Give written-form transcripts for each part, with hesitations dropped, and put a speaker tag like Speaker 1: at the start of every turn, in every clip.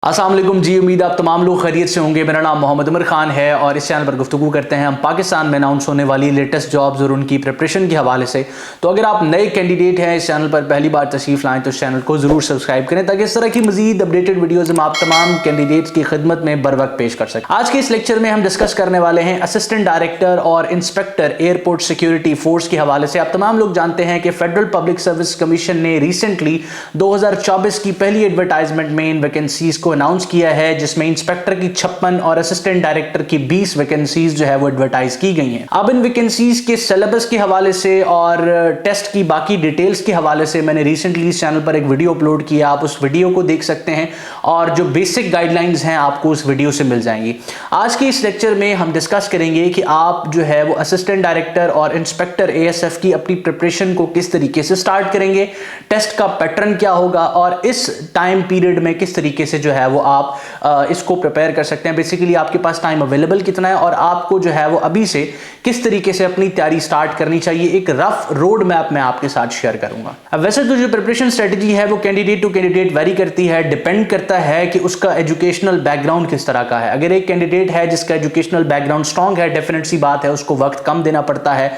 Speaker 1: अस्सलाम वालेकुम जी। उम्मीद आप तमाम लोग खैरियत से होंगे। मेरा नाम मोहम्मद उमर खान है और इस चैनल पर गुफ्तगू करते हैं हम पाकिस्तान में अनाउंस होने वाली लेटेस्ट जॉब्स और उनकी प्रिपरेशन के हवाले से। तो अगर आप नए कैंडिडेट हैं, इस चैनल पर पहली बार तशरीफ़ लाएँ तो इस चैनल को ज़रूर सब्सक्राइब करें ताकि इस तरह की मजीद अपडेटेड वीडियोज़ हम आप तमाम कैंडिडेट्स की खिदमत में बर वक्त पेश कर सकें। आज के इस लेक्चर में हम डिस्कस करने वाले हैं असिस्टेंट डायरेक्टर और इंस्पेक्टर एयरपोर्ट सिक्योरिटी फोर्स के हवाले से। आप तमाम लोग जानते हैं कि फेडरल पब्लिक सर्विस कमीशन ने रिसेंटली 2024 की पहली एडवर्टाइजमेंट में इन वैकेंसीज को अनाउंस किया है, जिसमें इंस्पेक्टर की 56 और असिस्टेंट डायरेक्टर की 20 वैकेंसीज जो है वो एडवर्टाइज की गई हैं। अब इन वैकेंसीज के सिलेबस के हवाले से और टेस्ट की बाकी डिटेल्स के हवाले से मैंने रिसेंटली इस चैनल पर एक वीडियो अपलोड किया, आप उस वीडियो को देख सकते हैं और जो बेसिक गाइडलाइंस हैं आपको उस वीडियो से मिल जाएंगी। आज के इस लेक्चर में हम डिस्कस करेंगे कि आप जो है वो असिस्टेंट डायरेक्टर और इंस्पेक्टर एएसएफ की अपनी प्रिपरेशन को किस तरीके से स्टार्ट करेंगे, टेस्ट का पैटर्न क्या होगा और इस टाइम पीरियड में किस तरीके से जो है वो आप इसको प्रिपेयर कर सकते हैं। बेसिकली आपके पास टाइम अवेलेबल कितना है और आपको जो है वो अभी से किस तरीके से अपनी तैयारी स्टार्ट करनी चाहिए, एक रफ रोड मैप मैं आपके साथ शेयर करूंगा। अब वैसे तो जो प्रिपरेशन स्ट्रेटजी है वो कैंडिडेट टू कैंडिडेट वेरी करती है, डिपेंड करता है कि उसका एजुकेशनल बैकग्राउंड किस तरह का है। अगर एक कैंडिडेट है जिसका एजुकेशनल बैकग्राउंड स्ट्रांग है, डेफिनेट सी बात है उसको वक्त कम देना पड़ता है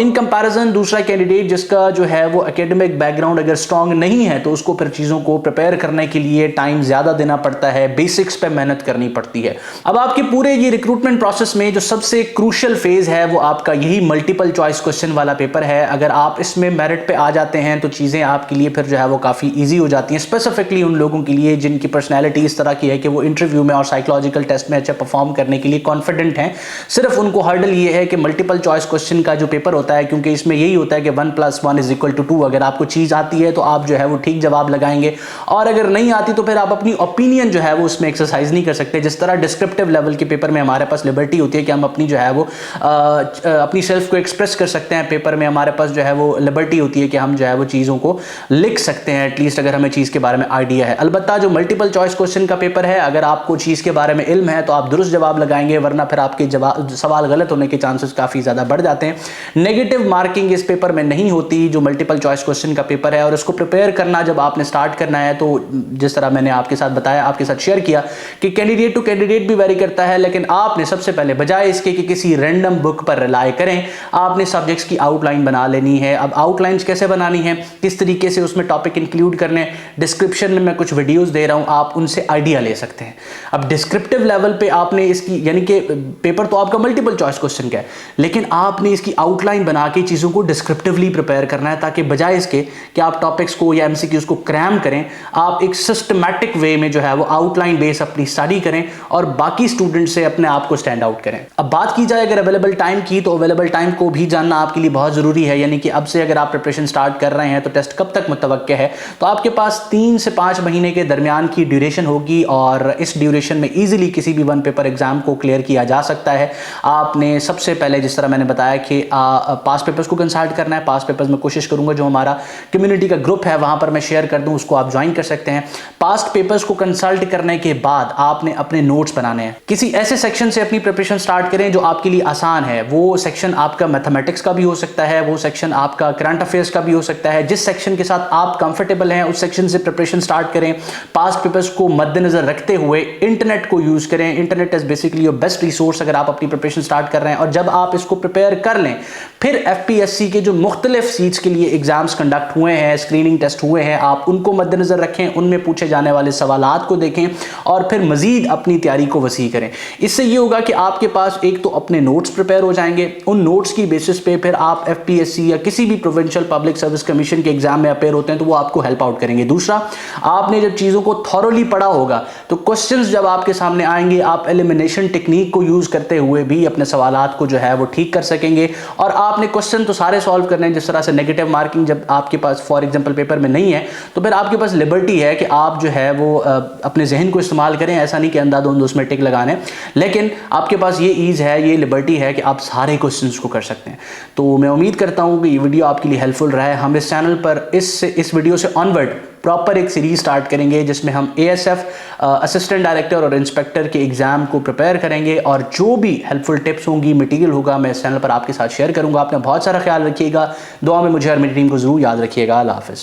Speaker 1: इन कंपैरिजन दूसरा कैंडिडेट जिसका जो है वो एकेडमिक बैकग्राउंड अगर स्ट्रांग नहीं है तो उसको फिर चीजों को प्रिपेयर करने के लिए टाइम ज्यादा देना पड़ता है, बेसिक्स पे मेहनत करनी पड़ती है। अब आपके पूरे ये रिक्रूटमेंट प्रोसेस में जो सबसे क्रूशियल फेज है वो आपका यही मल्टीपल चॉइस क्वेश्चन वाला पेपर है। अगर आप इसमें मेरिट पे आ जाते हैं तो चीजें आपके लिए फिर जो है वो काफी इजी हो जाती हैं, स्पेसिफिकली उन लोगों के लिए जिनकी पर्सनैलिटी इस तरह की है कि वो इंटरव्यू में और साइकोलॉजिकल टेस्ट में अच्छा परफॉर्म करने के लिए कॉन्फिडेंट हैं। सिर्फ उनको हर्डल ये है कि मल्टीपल चॉइस क्वेश्चन का जो पेपर होता है, क्योंकि इसमें यही होता है कि 1 + 1 = 2। अगर आपको चीज आती है तो आप जो है वो ठीक जवाब लगाएंगे और अगर नहीं आती तो फिर आप अपनी ओपिनियन जो है वो उसमें एक्सरसाइज नहीं कर सकते। जिस तरह डिस्क्रिप्टिव लेवल के पेपर में हमारे पास लिबर्टी होती है कि हम अपनी जो है वो अपनी सेल्फ को एक्सप्रेस कर सकते हैं, पेपर में हमारे पास जो है वो लिबर्टी होती है कि हम जो है वो चीज़ों को लिख सकते हैं एटलीस्ट अगर हमें चीज़ के बारे में आइडिया है। अलबत्ता जो मल्टीपल चॉइस क्वेश्चन का पेपर है, अगर आपको चीज़ के बारे में इल्म है तो आप दुरुस्त जवाब लगाएंगे, वरना फिर आपके सवाल गलत होने के चांसेस काफ़ी ज़्यादा बढ़ जाते हैं। नेगेटिव मार्किंग इस पेपर में नहीं होती जो मल्टीपल चॉइस क्वेश्चन का पेपर है, और उसको प्रिपेयर करना जब आपने स्टार्ट करना है तो जिस तरह मैंने आपके साथ बताया, आपके साथ शेयर किया कि कैंडिडेट टू कैंडिडेट भी वेरी करता है, लेकिन आपने सबसे पहले बजाय इसके कि किसी रैंडम बुक पर रिलाय करें, आपने सब्जेक्ट्स की आउटलाइन बना लेनी है। अब आउटलाइंस कैसे बनानी है, किस तरीके से उसमें टॉपिक इंक्लूड करने, डिस्क्रिप्शन में मैं कुछ वीडियोस दे रहा हूं, आप उनसे आइडिया ले सकते हैं। अब डिस्क्रिप्टिव लेवल पे आपने इसकी यानी कि पेपर तो आपका मल्टीपल चॉइस क्वेश्चन का है, लेकिन आपने इसकी आउटलाइन बना के चीज़ों को डिस्क्रिप्टिवली प्रिपेयर करना है, ताकि बजाय इसके कि आप टॉपिक्स को या एमसीक्यूज को क्रैम करें, आप एक सिस्टमैटिक वे में जो है वो आउटलाइन बेस अपनी स्टडी करें और बाकी स्टूडेंट से अपने आप को स्टैंड आउट करें। अब बात की जाए अगर अवेलेबल टाइम की, तो अवेलेबल टाइम को भी जानना आपके लिए बहुत जरूरी है। यानी कि अब से अगर आप प्रिपरेशन स्टार्ट कर रहे हैं तो टेस्ट कब तक मुतवक्के है, तो आपके पास 3 से 5 महीने के दरमियान की ड्यूरेशन होगी और इस ड्यूरेशन में इजीली किसी भी 1 पेपर एग्जाम को क्लियर किया जा सकता है। आपने सबसे पहले जिस तरह मैंने बताया कि पास पेपर्स को कंसल्ट करना है। पास पेपर्स में कोशिश करूंगा जो हमारा कम्युनिटी का ग्रुप है वहां पर मैं शेयर कर दूं, उसको आप ज्वाइन कर सकते हैं। पास्ट पेपर्स को कंसल्ट करने के बाद आपने अपने नोट्स बनाने हैं। किसी ऐसे सेक्शन से अपनी प्रिपरेशन स्टार्ट करें जो आपके लिए आसान है। वो सेक्शन आपका मैथमेटिक्स का भी हो सकता है, वो सेक्शन आपका करंट अफेयर्स का भी हो सकता है। जिस सेक्शन के साथ आप कंफर्टेबल हैं उस सेक्शन से प्रिपरेशन स्टार्ट करें। पास्ट पेपर्स को मद्देनजर रखते हुए इंटरनेट को यूज करें। Internet is basically your best resource अगर आप अपनी प्रिपरेशन स्टार्ट कर रहे हैं। और जब आप इसको प्रिपेयर कर लें, फिर एफपीएससी के जो मुख्तलिफ सीट्स के लिए एग्जाम्स कंडक्ट हुए हैं, स्क्रीनिंग टेस्ट हुए हैं, आप उनको मद्देनजर रखें, उनमें पूछे जाने वाले सवालात को देखें और फिर मजीद अपनी तैयारी को वसी करें। इससे ये होगा कि आपके पास एक तो अपने नोट्स प्रिपेयर हो जाएंगे, उन नोट्स की बेसिस पे फिर आप एफपीएससी या किसी भी प्रोविंशियल पब्लिक सर्विस कमीशन के एग्जाम में अपेयर होते हैं तो वो आपको हेल्प आउट करेंगे। दूसरा, आपने जब चीज़ों को थॉरोली पढ़ा होगा तो क्वेश्चंस जब आपके सामने आएंगे आप एलिमिनेशन टेक्निक को यूज करते हुए भी अपने सवालात को जो है वो ठीक कर सकेंगे। और आपने क्वेश्चन तो सारे सॉल्व करने हैं, जिस तरह से नेगेटिव मार्किंग जब आपके पास फॉर एग्जाम्पल पेपर में नहीं है तो फिर आपके पास लिबर्टी है कि आप जो है वो अपने जहन को इस्तेमाल करें। ऐसा नहीं कि अंधाधुंध उसमें टिक लगाने, लेकिन आपके पास ये ईज है, ये लिबर्टी है कि आप सारे क्वेश्चंस को कर सकते हैं। तो मैं उम्मीद करता हूं कि ये वीडियो आपके लिए हेल्पफुल रहा है। हम इस चैनल पर इस वीडियो से ऑनवर्ड प्रॉपर एक सीरीज स्टार्ट करेंगे जिसमें हम एएसएफ असिस्टेंट डायरेक्टर और इंस्पेक्टर के एग्जाम को प्रिपेयर करेंगे और जो भी हेल्पफुल टिप्स होंगी, मटेरियल होगा, मैं इस चैनल पर आपके साथ शेयर करूंगा। आपने बहुत सारा ख्याल रखिएगा, दुआ में मुझे और मेरी टीम को जरूर याद रखिएगा। अल्लाह हाफिज़।